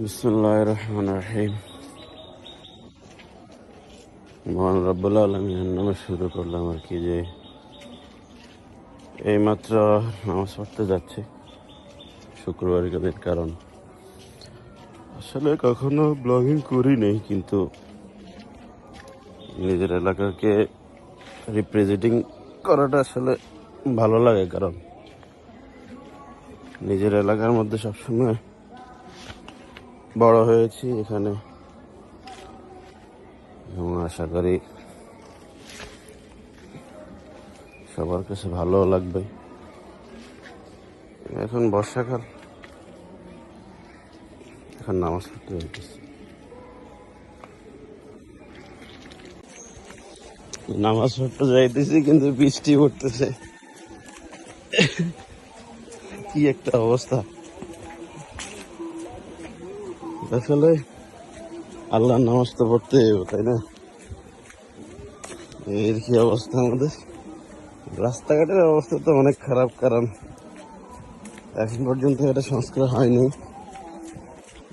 বিসমিল্লাহির রহমানির রহিম। মহান রব্বুল আলামিনের নামে শুরু করলাম আর কি, যে এইমাত্র নামাজ পড়তে যাচ্ছি শুক্রবার দিন। কারণ আসলে কখনো ব্লগিং করি নেই, কিন্তু নিজের এলাকাকে রিপ্রেজেন্টিং করাটা আসলে ভালো লাগে। কারণ নিজের এলাকার মধ্যে সবসময় বড় হয়েছি এখানে, এবং আশা করি সবার কাছে ভালো লাগবে। এখন বর্ষাকাল, এখন নামাজ পড়তে যাইতেছি। নামাজ পড়তে যাইতেছি কিন্তু বৃষ্টি পড়তেছে। কি একটা অবস্থা! আসলে আল্লাহর নামাজ তো পড়তে হবে, তাই না? এর কি অবস্থা আমাদের রাস্তাঘাটের অবস্থা তো অনেক খারাপ। কারণ এখন পর্যন্ত এটা সংস্কার হয়নি,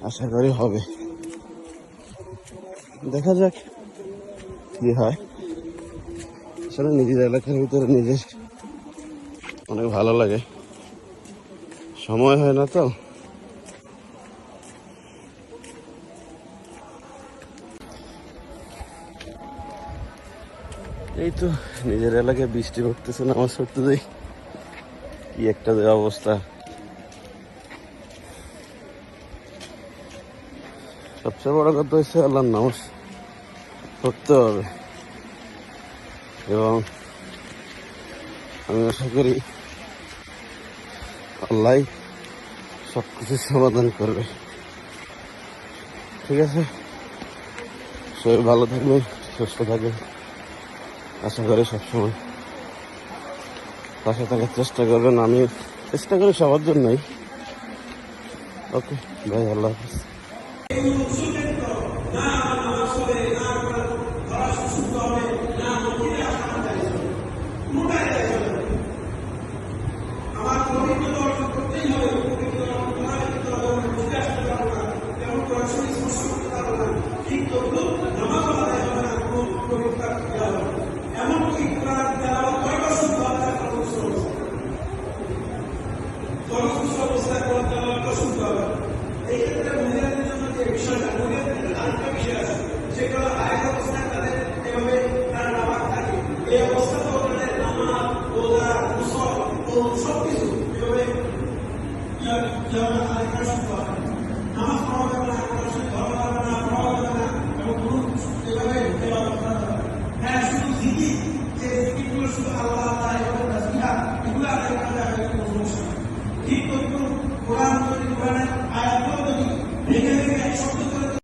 আশা করি হবে। দেখা যাক কি হয়। আসলে নিজের এলাকার ভিতরে নিজের অনেক ভালো লাগে, সময় হয় না তো। এই তো নিজের এলাকায় বৃষ্টি পড়তেছে, নামাজ পড়তে যাই, কি একটা যে অবস্থা! সবচেয়ে বড় কথা হচ্ছে আল্লাহর নামাজ পড়তে হবে, এবং আমি আশা করি আল্লাহ সবকিছুর সমাধান করবে। ঠিক আছে, সবাই ভালো থাকবে, সুস্থ থাকবে। আশা করি সবসময় পাশে থাকার চেষ্টা করবেন। আমি চেষ্টা করি সবার জন্যই। ওকে ভাই, আল্লাহ হাফিজ। সবকিছু